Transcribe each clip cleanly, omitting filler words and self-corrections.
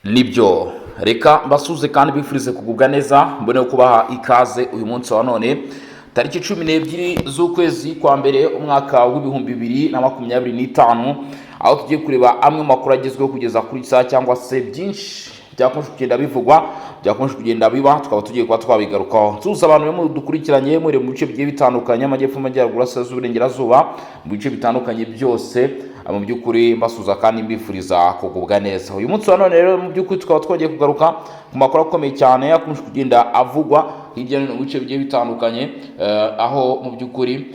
nibyo reka mbasuze kandi bifurize kugubwa neza mbone kubaha ikaze uyu munsi wa none tariki 12 z'ukwezi kwa mbere umwaka w'ibihumbi 2025 aho tugiye kureba amwe makuru agezweho kugeza kuri saa cyangwa se byinshi byakomeje kugenda bivugwa byakomeje kugenda biba tukaba tugiye kuba twabigarukaho tuza abantu mu dukurikiranye muri mu bice bigiye bitandukanye amajyepfo amajyaruguru asaza uburengerazuba mu bice bitandukanye byose mu byukuri mbasuza kandi mbifuriza kugubwa neza uyu munsi wa none rero mu byukuri tukaba twagiye kugaruka ku makuru akomeye cyane akomeje kugenda avugwa hirya no hino mu bice bigiye bitandukanye aho mu byukuri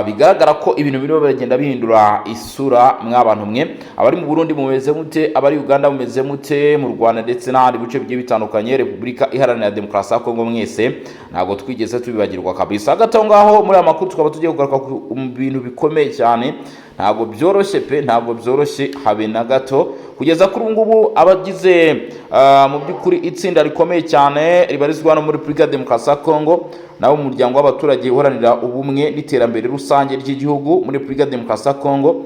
bigaragara ko ibintu biri bagenda bihindura isura mw'abantu mwe abari mu Burundi mumeze mute abari Uganda mumeze mute mu Rwanda ndetse n'ahandi bice bigiye bitandukanye Repubulika Iharanira Demokarasi ya Kongo mwese ntago twigeze tubibagirwa kabisa hagati aho ngaho muri aya makuru tukaba tugiye kugaruka ku bintu bikomeye cyane ntabwo byoroshye pe ntabwo byoroshye habe na gato kugeza kuri ngubu abagize mu byukuri itsinda rikomeye cyane ribarizwa no muri Repubulika Demokarasi ya Kongo nabo mu muryango w'abaturage uharanira ubumwe n'iterambere rusange ry'igihugu muri Repubulika Demokarasi ya Kongo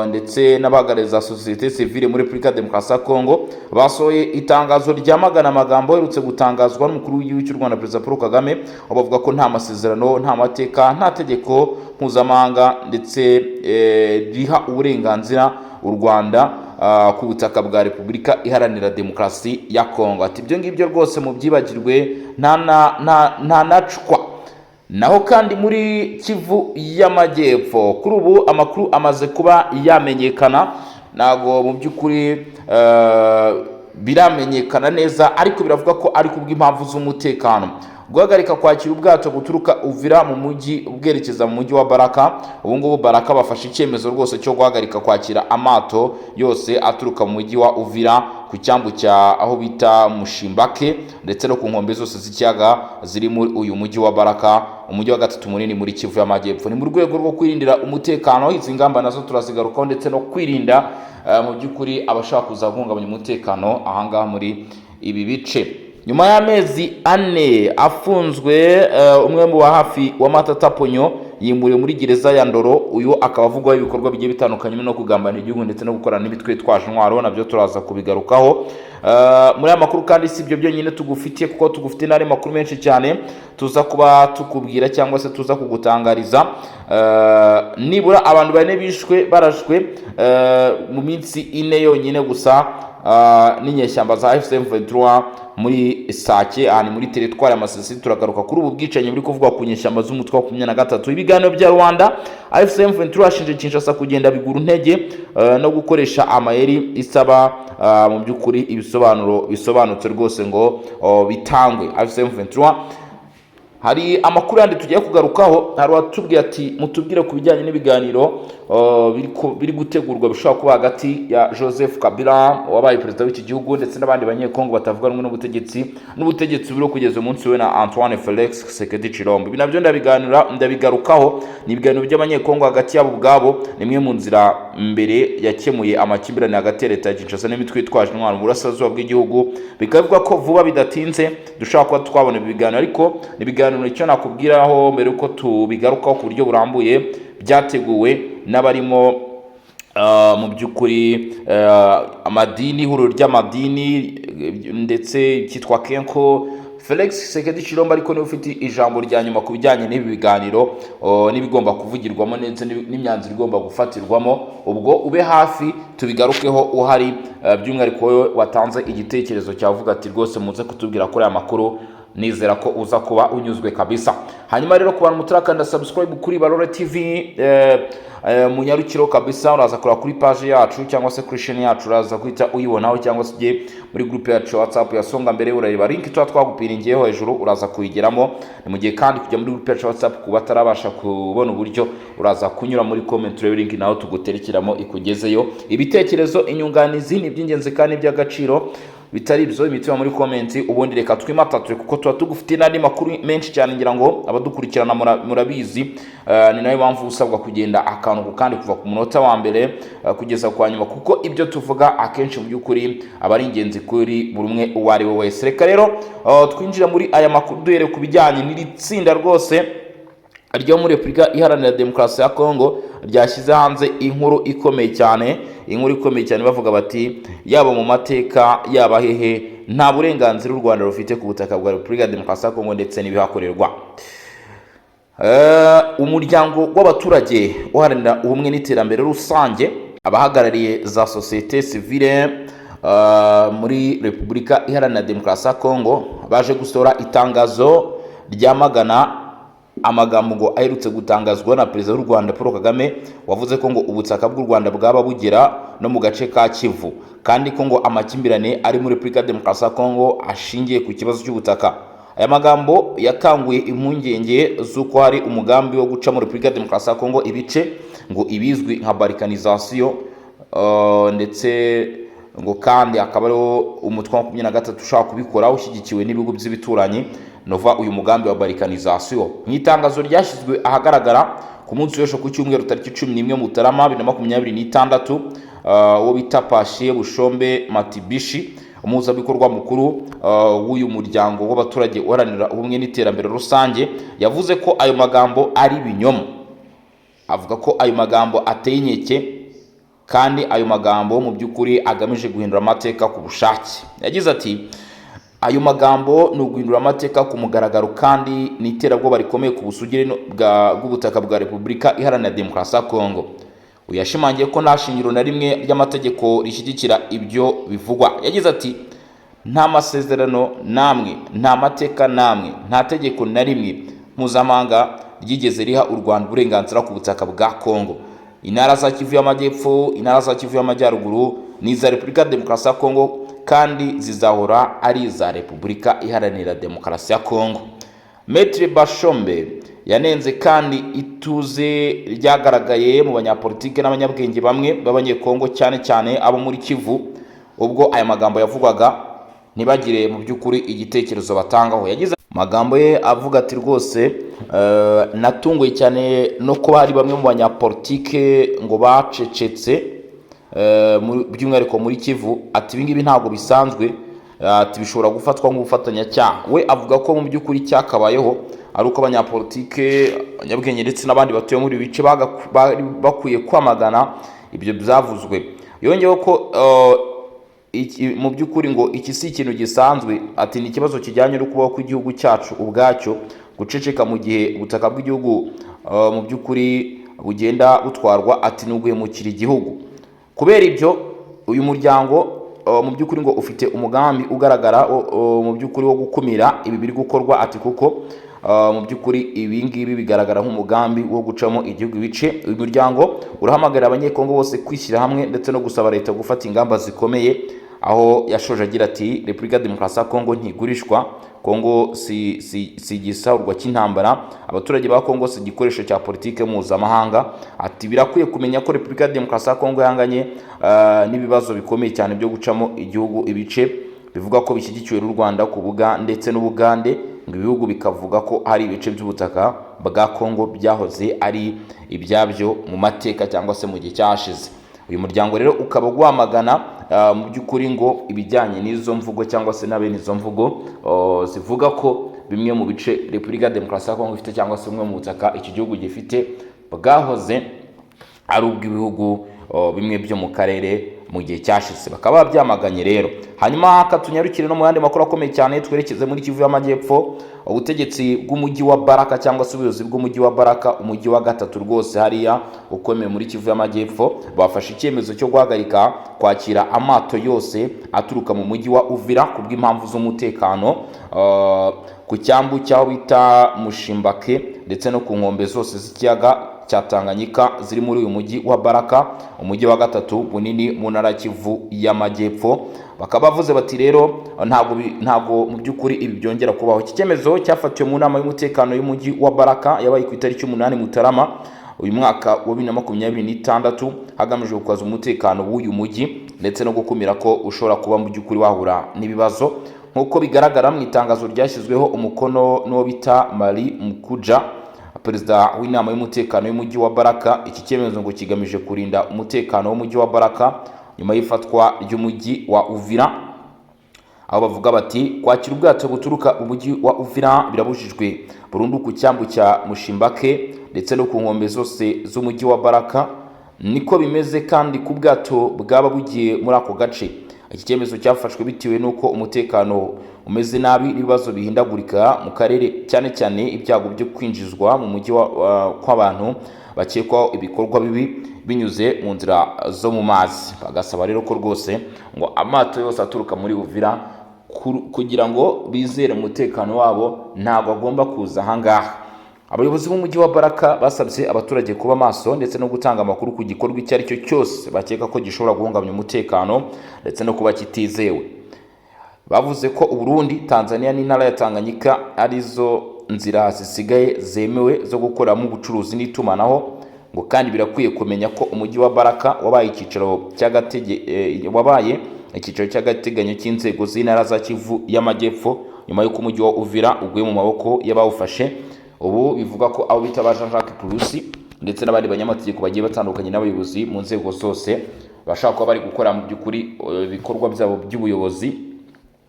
ndetse n'abahagarariza societe civile muri Repubulika Demokarasi ya Kongo basohoye itangazo ryamagana amagambo herutse gutangazwa n'umukuru w'igihugu cy'u Rwanda Perezida Paul Kagame aho bavuga ko nta masezerano nta mateka nta tegeko mpuzamahanga ndetse riha uburenganzira u Rwanda ku butaka bwa Repubulika Iharanira Demokarasi ya Kongo ati ibyo ngibyo rwose mu byibagirwe nta nacwa naho kandi muri Kivu y'Amajyepfo kuri ubu amakuru amaze kuba yamenyekana nago mu byukuri biramenyekana neza ariko biravuga ko ari kubw'impamvu z'umutekano guhagarika kwakira ubwato guturuka Uvira mu mujyi ubwerekeza mu mujyi wa Baraka ubu ngubu Baraka bafashe icyemezo rwose cyo guhagarika kwakira amato yose aturuka mu mujyi wa Uvira ku cyambu cya aho bita Mushimbake ndetse no ku nkombe zose z'ikiyaga ziri muri uyu mujyi wa Baraka umujyi wa gatatu munini muri Kivu y'Amajyepfo ni mu rwego rwo kwirindira umutekano izi ngamba nazo turazigarukaho ndetse no kwirinda mu byukuri abashaka kuzahungabanya umutekano ahangaha muri ibi bice nyuma y'amezi 4 afunzwe umwe mu hafi wa Matata Ponyo yimuriwe muri gereza ya Ndoro uyu akaba avugwaho ibikorwa bigiye bitandukanye no kugambana igihugu ndetse no gukorana n'ibitwe twaje intwaro nabyo turaza kubigarukaho muri aya makuru kandi si ibyo byonyine tugufitiye kuko tugufite n'ari makuru menshi cyane tuza kuba tukubwira cyangwa se tuza kugutangariza nibura abantu bane bishwe barashwe mu minsi 4 yonyine gusa n'inyeshyamba za FCM23 muri Sake ahani muri teritwari ya Masisi turagaruka kuri ubu bwicanyi buri kuvugwa ku nyeshyamba z'umutwe wa 23 ibiganiro bya Rwanda FCM23 ashinje Kinshasa kugenda bigura intege no gukoresha amayeri isaba mu byukuri ibisobanuro bisobanutse rwose ngo bitangwe FCM23 hari amakuru yandi tugiye kugarukaho hari watubwiye ati mutubwire ku bijyanye n'ibiganiro biri gutegurwa bishobora kuba hagati ya Joseph Kabila wabaye perezida w'iki gihugu ndetse n'abandi banyekongo batavuga rumwe n'ubutegetsi buri kugeza umunsi we na Antoine Felix Tshisekedi Tshilombo ibi nabyo ndabigarukaho ni ibiganiro by'abanyekongo hagati yabo ubwabo nimwe mu nzira mbere yakemuye amakimbirane hagati ya leta ya Kinshasa n'imitwe itwaje intwaro mu burasirazuba bw'igihugu bikavuga ko vuba bidatinze dushobora kuba twabona ibiganiro ariko ibiganiro icyo nakubwiraho mbere uko tubigarukaho ku buryo burambuye byateguwe n'abarimo mu byukuri amadini ihuriro ry'amadini ndetse cyitwa Kenko Felix Tshisekedi Tshilombo ariko niwe ufite ijambo rya nyuma ku bijyanye n'ibi biganiro n'ibigomba kuvugirwamo ndetse n'imyanzuro igomba gufatirwamo ubwo ube hafi tubigarukeho uhari by'umwihariko watanze igitekerezo cyavuga ati rwose muze kutubwira kuri aya makuru nizera ko uza kuba unyuzwe kabisa hanyuma rero ku bantu mutarakanda subscribe kuri Barore TV munyarukiro kabisa uraza kura kuri page yacu cyangwa se kuri chaîne yacu uraza kwita uyibonaho cyangwa se ugiye muri groupe yacu WhatsApp yasonga mbere urareba link twagupiringiyeho hejuru uraza kuyigeramo ni mu gihe kandi kujya muri groupe yacu WhatsApp kuba tarabasha kubona uburyo uraza kunyura muri comment rero link naho tuguterekiramo ikugezeyo ibitekerezo inyunganizi ni by'ingenzi kandi by'agaciro bitari ibyo imitima muri comment ubundi reka twimatatwe kuko tuba tugufite n'andi makuru menshi cyane ngira ngo abadukurikirana murabizi ni nayo mpamvu usabwa kugenda akantu kandi kuva ku munota wa mbere kugeza kwa nyuma kuko ibyo tuvuga akenshi mu by'ukuri aba ari ingenzi kuri buri umwe uwo ari we wese reka rero twinjira muri aya makuru duhere ku bijyanye n'iri tsinda rwose ryo muri Repubulika Iharanira Demokarasi ya Kongo ryashyize hanze inkuru ikomeye cyane bavuga bati yaba mu mateka yaba hehe nta burenganzira u Rwanda rufite ku butaka bwa Repubulika Demokarasi ya Kongo ndetse n'ibihakorerwa. Umuryango w'abaturage uharanira ubumwe n'iterambere rusange, abahagarariye za societe civile muri Repubulika Iharanira Demokarasi ya Kongo baje gusohora itangazo ryamagana amagambo ngo aherutse gutangazwa na Perezida w'u Rwanda Paul Kagame, wavuze ko ngo ubutaka bw'u Rwanda bwaba bugera no mu gace ka Kivu, kandi ko ngo amakimbirane ari muri Repubulika Demokarasi ya Kongo ashingiye ku kibazo cy'ubutaka. Aya magambo yakanguye impungenge z'uko hari umugambi wo guca muri Repubulika Demokarasi ya Kongo ibice ngo ibizwi nka balkanization, ndetse ngo kandi akaba ariho umutwe wa 23 ushaka kubikora ushyigikiwe n'ibihugu by'ibituranyi nova uyu mugambi wa balkanization. N'itangazo ryashyizwe ahagaragara ku munsi w'ejo ku cyumweru tariki 11 Mutarama 2026, wo bita Pashe Bushombe Matibishi, umuhuzabikorwa mukuru w'uyu muryango w'abaturage uharanira ubumwe n'iterambere rusange, yavuze ko ayo magambo ari binyoma. Avuga ko ayo magambo ateye inkeke kandi ayo magambo mu by'ukuri agamije guhindura amateka ku bushake. Yagize ati ayo magambo ni uguhindura amateka ku mugaragaro kandi ni iterabwoba rikomeye ku busugire bw'ubutaka bwa Repubulika Iharanira Demokarasi ya Kongo. Uyashimangiye ko nta shingiro na rimwe ry'amategeko rishyigikira ibyo bivugwa. Yagize ati nta masezerano namwe, nta mateka namwe, nta tegeko na rimwe mpuzamahanga ryigeze riha u Rwanda uburenganzira ku butaka bwa Kongo. Intara za Kivu y'Amajyepfo, intara za Kivu y'Amajyaruguru ni iza Repubulika Demokarasi ya Kongo kandi zizahora ari iza Repubulika Iharanira Demokarasi ya Kongo. Maître Bashombe yanenze kandi ituze ryagaragaye mu banyapolitike n'abanyabwenge bamwe b'abanyekongo, cyane cyane abo muri Kivu, ubwo aya magambo yavugwaga ntibagire mu by'ukuri igitekerezo batangaho. Yagize magambo ye avuga ati rwose natunguye cyane no kuba hari bamwe mu banyapolitike ngo bacecetse by'umwihariko muri Kivu, ati ibingibi ntabwo bisanzwe, ati bishobora gufatwa nk'ubufatanyacyaha. We avuga ko mu by'ukuri cyakabayeho ari uko abanyapolitike, abanyabwenge ndetse n'abandi batuye muri bice bakwiye kwamagana ibyo byavuzwe. Yongeyeho ko mu by'ukuri ngo iki si ikintu gisanzwe, ati ni ikibazo kijyanye no kubaho kw'igihugu cyacu ubwacyo guceceka mu gihe ubutaka bw'igihugu mu by'ukuri bugenda butwarwa, ati n'uguhemukira igihugu. Kubera ibyo uyu muryango mu by'ukuri ngo ufite umugambi ugaragara mu by'ukuri wo gukumira ibi biri gukorwa, ati kuko mu by'ukuri ibi ngibi bigaragara nk'umugambi wo gucamo igihugu ibice. Uyu muryango urahamagarira abanyekongo bose kwishyira hamwe ndetse no gusaba leta gufata ingamba zikomeye, aho yashoje agira ati Repubulika Demokarasi ya Kongo ntigurishwa, Kongo si igisahurwa cy'intambara, abaturage ba Kongo si igikoresho cya politike mpuzamahanga. Ati birakwiye kumenya ko Repubulika Demokarasi ya Kongo yahanganye n'ibibazo bikomeye cyane byo gucamo igihugu ibice, bivuga ko bishyigikiwe n'u Rwanda ku Buga ndetse n'Ubugande, ngo ibihugu bikavuga ko hari ibice by'ubutaka bwa Kongo byahoze ari ibyabyo mu mateka cyangwa se mu gihe cyashize. Uyu muryango rero ukaba gwamagana mu by'ukuri ngo ibijyanye n'izo mvugo cyangwa se n'abene izo mvugo zivuga ko bimwe mu bice Repubulika Demokarasi ya Kongo ifite cyangwa se bimwe mu butaka iki gihugu gifite bwahoze ari ubw'ibihugu bimwe byo mu karere mu gihe cyashize, bakaba babyamaganye rero. Hanyuma katunyarukire no mu yandi makuru akomeye cyane, twerekeze muri Kivu y'Amajyepfo. Ubutegetsi bw'umujyi wa Baraka cyangwa se ubuyobozi bw'umujyi wa Baraka, umujyi wa gatatu rwose hariya ukomeye muri Kivu y'Amajyepfo, bafashe icyemezo cyo guhagarika kwakira amato yose aturuka mu mujyi wa Uvira kubw'impamvu z'umutekano ku cyambu cyaho bita Mushimbake ndetse no ku nkombe zose z'ikiyaga cya Tanganyika ziri muri uyu mujyi wa Baraka, umujyi wa gatatu bunini mu ntara Kivu y'Amajyepfo. Bakaba bavuze bati rero ntago mu by'ukuri ibi byongera kubaho. Iki cyemezo cyafatiwe mu nama y'umutekano y'umujyi wa Baraka yabaye ku itariki 8 Mutarama uyu mwaka wa 2026, hagamijwe gukaza umutekano w'uyu mujyi ndetse no gukumira ko ushobora kuba mu by'ukuri wahura n'ibibazo. Nk'uko bigaragara mu itangazo ryashyizweho umukono n'uwo bita Mari Mukuja, perezida w'inama y'umutekano y'umujyi wa Baraka, iki cyemezo ngo kigamije kurinda umutekano w'umujyi wa Baraka nyuma y'ifatwa ry'umujyi wa Uvira. aho bavuga bati kwakira ubwato buturuka mu mujyi wa Uvira birabujijwe burundu ku cyambu cya Mushimbake ndetse no ku nkombe zose z'umujyi wa Baraka. Niko bimeze kandi ku bwato bwaba bugiye muri ako gace. Iki cyemezo cyafashwe bitewe nuko umutekano umeze nabi n'ibibazo bihindagurika mu karere, cyane cyane ibyago byo kwinjizwa mu mujyi kw'abantu bakekwaho ibikorwa bibi binyuze mu nzira zo mu mazi. Bagasaba rero ko rwose ngo amato yose aturuka muri Uvira kugira ngo bizere umutekano wabo ntabwo agomba kuza ahangaha. Abayobozi b'umujyi wa Baraka basabye abaturage kuba maso ndetse no gutanga amakuru ku gikorwa icyo ari cyo cyose bakeka ko gishobora guhungabanya umutekano ndetse no kuba kitizewe. Bavuze ko Burundi, Tanzania n'intara ya Tanganyika arizo nzira zisigaye zemewe zo gukoramo ubucuruzi n'itumanaho, ngo kandi birakwiye kumenya ko umujyi wa Baraka wabaye icyicaro cy'agateganyo cy'inzego z'intara za Kivu y'Amajyepfo nyuma y'uko umujyi wa Uvira uguye mu maboko y'abawufashe. Ubu bivuga ko abo bita ba Jean-Jacques Purusi ndetse n'abandi banyamategeko bagiye batandukanye n'abayobozi mu nzego zose bashaka kuba bari gukora mu by'ukuri ibikorwa byabo by'ubuyobozi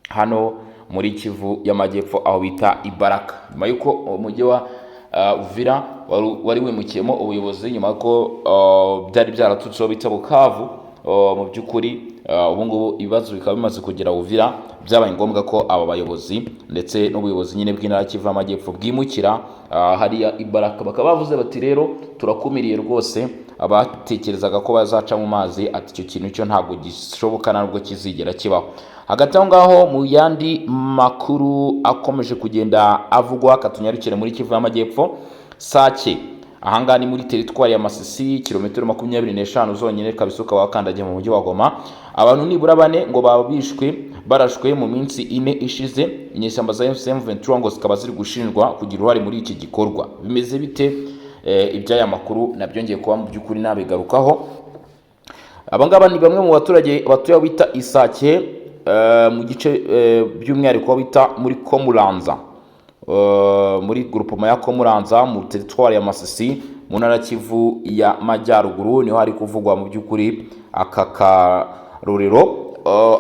hano muri Kivu y'Amajyepfo aho bita Ibaraka, nyuma y'uko umujyi wa Uvira wari wimukiyemo ubuyobozi nyuma y'uko byari byaratutseho bita Bukavu. Mu by'ukuri ubu ngubu ibibazo bikaba bimaze kugera Uvira, byabaye ngombwa ko aba bayobozi ndetse n'ubuyobozi nyine bw'intara Kivu y'Amajyepfo bwimukira hariya Ibaraka. Bakaba bavuze bati rero turakumiriye rwose abatekerezaga ko bazaca mu mazi, ati icyo kintu cyo ntabwo gishoboka ntabwo kizigera kibaho. Hagati aho ngaho mu yandi makuru akomeje kugenda avugwa, katunyarukire muri Kivu y'Amajyepfo. Sake ahangaha ni muri teritwari ya Masisi, kilometero 25 zonyine kabisuka wakandagiye mu mujyi wa Goma. Abantu nibura 4 ngo barashwe mu minsi 4 ishize. Inyeshyamba za M23 ngo zikaba ziri gushinjwa kugira uruhare muri iki gikorwa. Bimeze bite? Iby'aya makuru nabyo ngiye kuba mu by'ukuri nabigarukaho. Abangaba ni bamwe mu baturage batuye bita Isake mu gice by'umwihariko bita muri Komuranza, muri groupement ya Komuranza mu teritwari ya Masisi mu ntara Kivu y'Amajyaruguru niho hari kuvugwa mu by'ukuri aka karorero.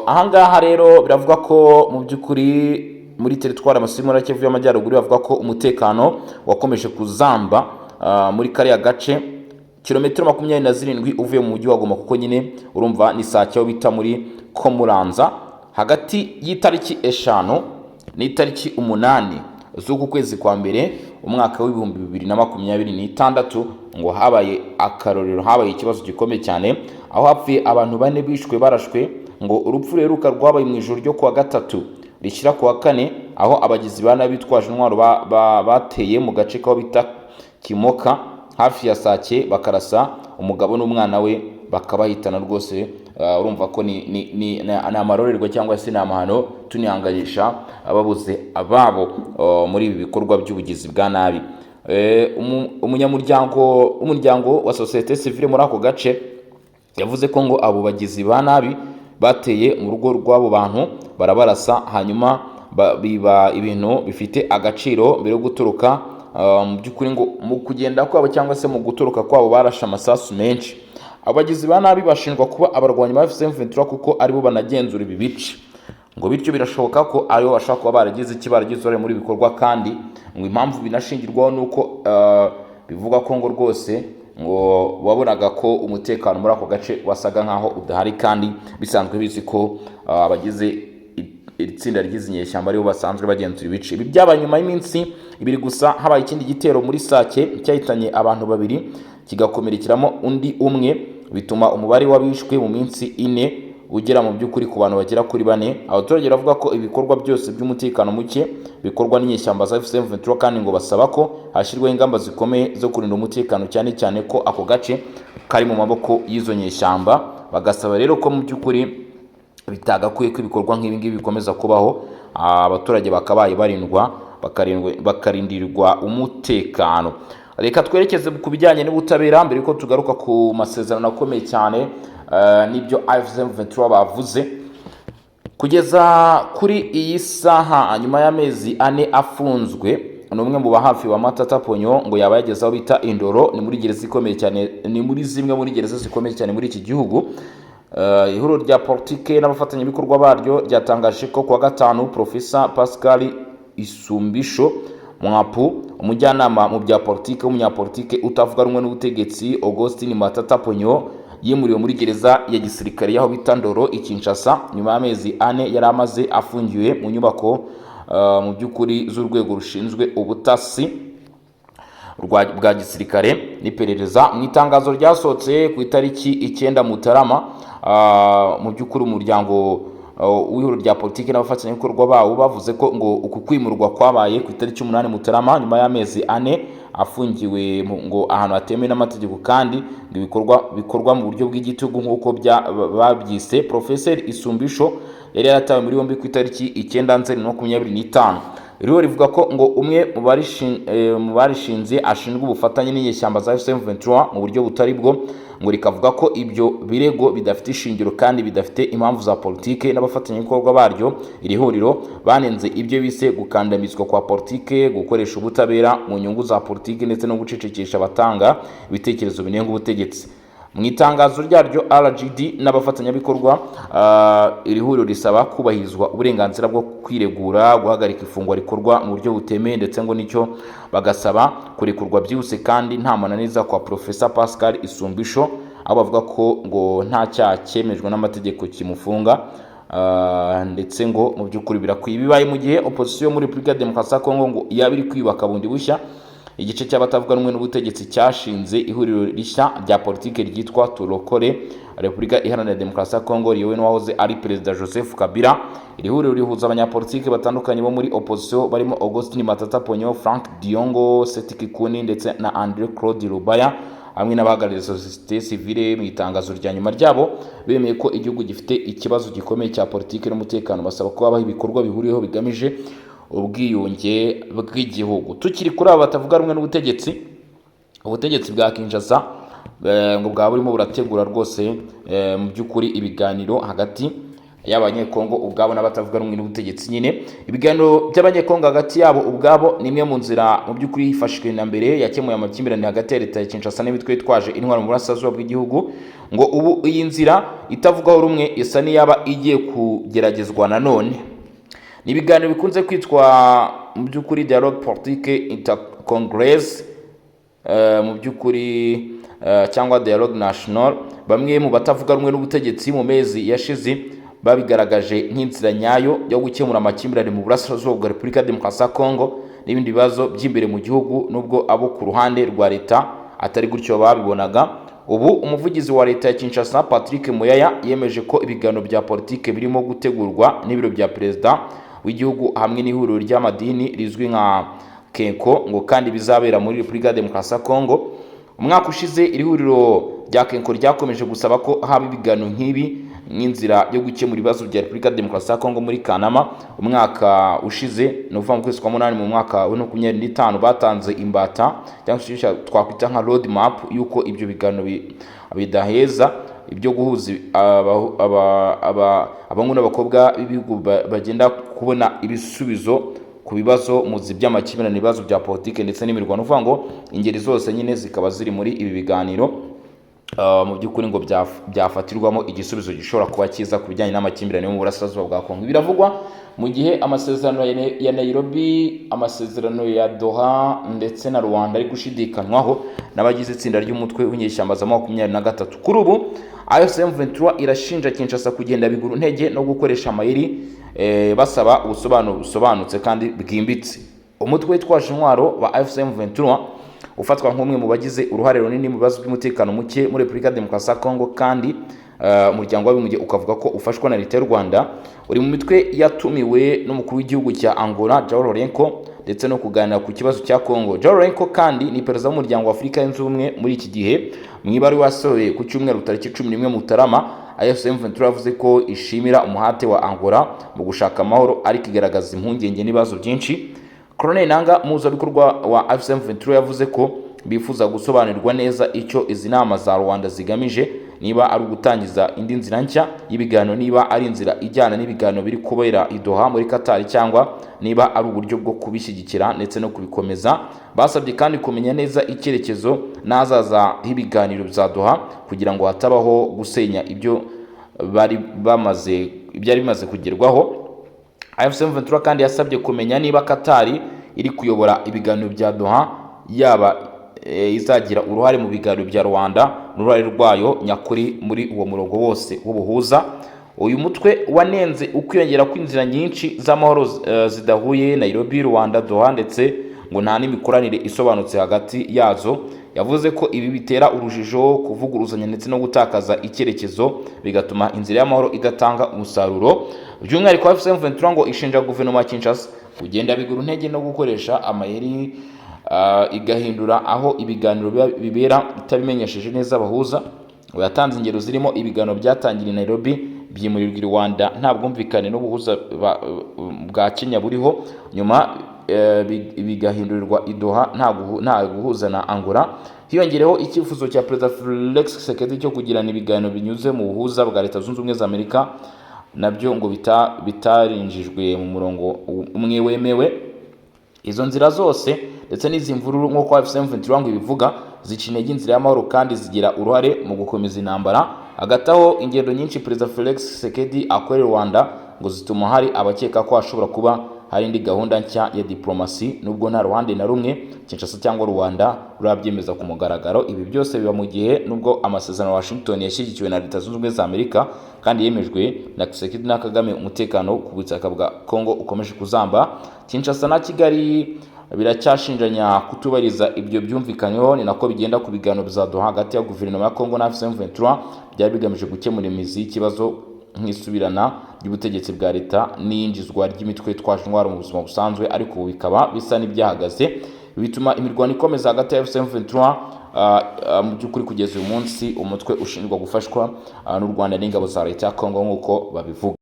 Ahangaha rero biravuga ko mu by'ukuri muri teritwari ya Masisi mu ntara Kivu y'Amajyaruguru bavuga ko umutekano wakomeje kuzamba muri kariya gace kilometero 27 uvuye mu mujyi wa Goma, kuko nyine urumva ni Sake aho bita muri Komuranza. Hagati y'itariki 5 n'itariki 8 z'uku kwezi kwa mbere umwaka w'ibihumbi 2026 ngo habaye akarorero, habaye ikibazo gikomeye cyane aho hapfuye abantu 4 bishwe barashwe. Ngo urupfu reruka rwabaye mu ijoro ryo kuwa gatatu rishyira kuwa kane, aho abagizi bana bitwaje intwaro bateye mu gace kaho bita Kimoka hafi ya Sake bakarasa umugabo n'umwana we bakabahitana rwose. Urumva ko ni amarorerwa cyangwa se n'amahano tunihanganisha ababuze ababo muri ibi bikorwa by'ubugizi bwa nabi. Umuryango wa societe civile muri ako gace yavuze ko ngo abo bagizi ba nabi bateye mu rugo rw'abo bantu barabarasa, hanyuma biba ibintu bifite agaciro mbere yo guturuka. Mu by'ukuri ngo mu kugenda kwabo cyangwa se mu guturuka kwabo barashe amasasu menshi. Abagizi ba nabi bashinjwa kuba abarwanyi ba M23 kuko aribo banagenzura ibi bice, ngo bityo birashoboka ko aribo bashaka kuba baragize muri bikorwa, kandi ngo impamvu binashingirwaho nuko bivuga ko ngo rwose ngo wabonaga ko umutekano muri ako gace wasaga nkaho udahari, kandi bisanzwe bizi ko abagize itsinda ry'izinyeshyamba aribo basanzwe bagenzura ibice. Ibi byabaye nyuma y'iminsi 2 gusa habaye ikindi gitero muri Sake cyahitanye abantu 2 kigakomerekeramo undi umwe, bituma umubare w'abishwe mu minsi 4 ugera mu by'ukuri ku bantu bagera kuri 4. Abaturage bavuga ko ibikorwa byose by'umutekano muke bikorwa n'inyeshyamba za M23, kandi ngo basaba ko hashyirwaho ingamba zikomeye zo kurinda umutekano, cyane cyane ko ako gace kari mu maboko y'izo nyeshyamba. Bagasaba rero ko mu by'ukuri bitagakwiye ko ibikorwa nk'ibi ngibi bikomeza kubaho, abaturage bakabaye barindwa bakarindirwa umutekano. Reka twerekeze ku bijyanye n'ubutabera mbere yuko tugaruka ku masezerano akomeye cyane n'ibyo M23 bavuze. Kugeza kuri iyi saha nyuma y'amezi 4 afunzwe, n'umwe mu bahafi wa Matata Ponyo ngo yaba yagezaho bita Indoro, ni muri gereza ikomeye cyane, ni muri zimwe muri gereza zikomeye cyane muri iki gihugu. ihuriro rya politike n'abafatanyabikorwa baryo ryatangaje ko kuwa gatanu Profesa Pascal Isumbisho Mwapu, umujyanama mu bya politike w'umunyapolitike utavuga rumwe n'ubutegetsi Augustin Matata Ponyo, yimuriwe muri gereza ya gisirikare yaho bita Ndoro i Kinshasa nyuma y'amezi 4 yari amaze afungiwe mu nyubako mu by'ukuri z'urwego rushinzwe ubutasi bwa gisirikare n'iperereza. Mu itangazo ryasohotse ku itariki 9 Mutarama, mu by'ukuri umuryango w'ihuriro rya politike n'abafatanyabikorwa bawo bavuze ko ngo uku kwimurwa kwabaye ku itariki 8 Mutarama nyuma y'amezi 4 afungiwe ngo ahantu hatemewe n'amategeko kandi bikorwa mu buryo bw'igitugu nk'uko babyise. Professor Isumbisho yari yaratawe muri yombi ku itariki 9 Nzeri 2025. Rero rivuga ko ngo umwe mu barishinze ashinzwe ubufatanye n'inyeshyamba za M23 mu buryo butari bwo, ngo rikavuga ko ibyo birego bidafite ishingiro kandi bidafite impamvu za politike, n'abafatanyabikorwa baryo iri huriro banenze ibyo bise gukandamizwa kwa politike, gukoresha ubutabera mu nyungu za politike ndetse no gucecekesha abatanga ibitekerezo binenga ubutegetsi. Mu itangazo ryaryo RGD n'abafatanyabikorwa iri huriro risaba kubahirizwa uburenganzira bwo kwiregura, guhagarika ifungwa rikorwa mu buryo butemeye ndetse ngo nicyo bagasaba kurekurwa byihuse kandi nta mananiza kwa Profesa Pascal Isumbisho, aho bavuga ko ngo nta cyaha cyemejwe n'amategeko kimufunga, ndetse ngo mu by'ukuri birakwiye. Bibaye mu gihe opposition muri Republika ya Demokarasi ya Kongo ngo yabiri kwibaka bundi bushya igice cy'abatavuga rumwe n'ubutegetsi cyashinze ihuriro rishya rya politike ryitwa Turokore Repubulika Iharanira Demokarasi ya Kongo riyobowe n'uwahoze ari Perezida Joseph Kabila. Iri huriro rihuza abanyapolitike batandukanye bo muri opposition barimo Augustin Matata Ponyo, Frank Diongo, Seth Kikuni ndetse na Andre Claude Rubaya, hamwe n'abahagarariye societe civile. Mu itangazo rya nyuma ryabo bemeye ko igihugu gifite ikibazo gikomeye cya politike n'umutekano, basaba ko habaho ibikorwa bihuriyeho bigamije ubwiyunge bw'igihugu. Tukiri kuri aba batavuga rumwe n'ubutegetsi, ubutegetsi bwa Kinshasa ngo bwa burimo burategura rwose mu by'ukuri ibiganiro hagati y'abanyekongo ubwabo n'abatavuga rumwe n'ubutegetsi. Nyine ibiganiro by'abanyekongo hagati yabo ubwabo ni imwe mu nzira mu by'ukuri yifashishwe na mbere yakemuye amakimbirane hagati ya leta ya Kinshasa n'imitwe yitwaje intwaro mu burasirazuba bw'igihugu. Ngo ubu iyi nzira itavugaho rumwe isa n'iyaba igiye kugeragezwa nanone. Ni ibiganiro bikunze kwitwa mu by'ukuri dialogue politique intercongress mu by'ukuri cyangwa dialogue national. Bamwe mu batavuga rumwe n'ubutegetsi mu mezi yashize babigaragaje nk'inzira nyayo yo gukemura amakimbirane mu burasirazuba bwa Repubulika ya Demokarasi ya Kongo n'ibindi bibazo by'imbere mu gihugu, nubwo abo ku ruhande rwa leta atari gutyo babibonaga. Ubu umuvugizi wa leta ya Kinshasa Patrick Muyaya yemeje ko ibiganiro bya politike birimo gutegurwa n'ibiro bya perezida w'igihugu hamwe n'ihuriro ry'amadini rizwi nka Kenko ngo kandi bizabera muri Repubulika ya Demokarasi ya Kongo. Umwaka ushize iri huriro rya Kenko ryakomeje gusaba ko haba ibiganiro nk'ibi nk'inzira yo gukemura ibibazo bya Repubulika ya Demokarasi ya Kongo. Muri Kanama umwaka ushize no kuva mu kwezi kwa 8 mu mwaka wa 2025 batanze imbata cyangwa se twakwita nka road map yuko ibyo biganiro bidaheza ibyo guhuza abahungu n'abakobwa b'ibihugu bagenda kubona ibisubizo ku bibazo muzi by'amakimbirane, ibibazo bya politike ndetse n'imirwano. Uvuga ngo ingeri zose nyine zikaba ziri muri ibi biganiro mu by'ukuri ngo byafatirwamo igisubizo gishobora kuba cyiza ku bijyanye n'amakimbirane mu burasirazuba bwa Kongo. Biravugwa mu gihe amasezerano ya Nairobi, amasezerano ya Doha ndetse na Rwanda ari gushidikanywaho n'abagize itsinda ry'umutwe w'inyeshyamba za 23. Kuri ubu M23 irashinja Kinshasa kugenda biguru ntege no gukoresha amayeri basaba ubusobanuro busobanutse kandi bwimbitse. Umutwe witwaje intwaro wa M23 ufatwa nk'umwe mu bagize uruhare runini mu bibazo by'umutekano muke muri Repubulika ya Demokarasi ya Kongo kandi umuryango w'abibumbye ukavuga ko ufashwa na leta y'u Rwanda, uri mu mitwe yatumiwe n'umukuru w'igihugu cya Angola João Lourenço ndetse no kuganira ku kibazo cya Kongo. João Lourenço kandi ni perezida w'umuryango wa Afurika yunze ubumwe muri iki gihe. Mu ibaruwa yasohoye ku cyumweru tariki 11 Mutarama, M23 yavuze ko ishimira umuhate wa Angola mu gushaka amahoro ariko igaragaza impungenge n'ibibazo byinshi. Colonel Nanga umuhuzabikorwa wa M23 yavuze ko bifuza gusobanurirwa neza icyo izi nama za Rwanda zigamije, niba ari ugutangiza indi nzira nshya y'ibiganiro, niba ari inzira ijyana n'ibiganiro biri kubera i Doha muri Qatar, cyangwa niba ari uburyo bwo kubishyigikira ndetse no kubikomeza. Basabye kandi kumenya neza icyerekezo n'azaza h'ibiganiro bya Doha kugira ngo hatabaho gusenya ibyo byari bimaze kugerwaho. AFC M23 kandi yasabye kumenya niba Qatar iri kuyobora ibiganiro bya Doha yaba izagira uruhare mu biganiro bya Rwanda n'uruhare rwayo nyakuri muri uwo murongo wose w'ubuhuza. Uyu mutwe wanenze ukwiyongera kw'inzira nyinshi z'amahoro zidahuye Nairobi, Rwanda, Doha ndetse ngo nta n'imikoranire isobanutse hagati yazo. Yavuze ko ibi bitera urujijo, kuvuguruzanya ndetse no gutakaza icyerekezo bigatuma inzira y'amahoro idatanga umusaruro. By'umwihariko AFC M23 ngo ishinja guverinoma ya Kinshasa kugenda bigura intege no gukoresha amayeri igahindura aho ibiganiro bibera itabimenyesheje neza abahuza. Yatanze ingero zirimo ibiganiro byatangiriye Nairobi byimurirwa i Rwanda nta bwumvikane n'ubuhuza bwa Kenya buriho, nyuma bigahindurirwa i Doha nta guhuza na Angola. Hiyongereho icyifuzo cya Perezida Felix Tshisekedi cyo kugirana ibiganiro binyuze mu buhuza bwa Leta Zunze Ubumwe za Amerika, nabyo ngo bitarinjijwe mu murongo umwe wemewe. Izo nzira zose ndetse n'izi mvururu nk'uko AFC M23 ngo ibivuga zica intege inzira y'amahoro kandi zigira uruhare mu gukomeza intambara. Hagati aho ingendo nyinshi Perezida Felix Tshisekedi akorera Rwanda ngo zituma hari abakeka ko hashobora kuba hari indi gahunda nshya ya diplomasi, nubwo nta ruhande na rumwe Kinshasa cyangwa Rwanda rurabyemeza ku mugaragaro. Ibi byose biba mu gihe nubwo amasezerano ya Washington yashyigikiwe na Leta Zunze Ubumwe za Amerika kandi yemejwe na Tshisekedi na Kagame, umutekano ku butaka bwa Kongo ukomeje kuzamba. Kinshasa na Kigali biracyashinjanya kutubariza ibyo byumvikanyweho. Ni nako bigenda ku biganiro bizaduha hagati ya guverinoma ya Kongo na AFC M23 byari bigamije gukemura imizi y'ikibazo nk'isubirana ry'ubutegetsi bwa leta n'iyinjizwa ry'imitwe itwaje intwaro mu buzima busanzwe, ariko ubu bikaba bisa n'ibyahagaze. Bituma imirwano ikomeza hagati ya AFC M23 mu by'ukuri kugeza uyu munsi umutwe ushinjwa gufashwa n'u Rwanda n'ingabo za leta ya Kongo nk'uko babivuga.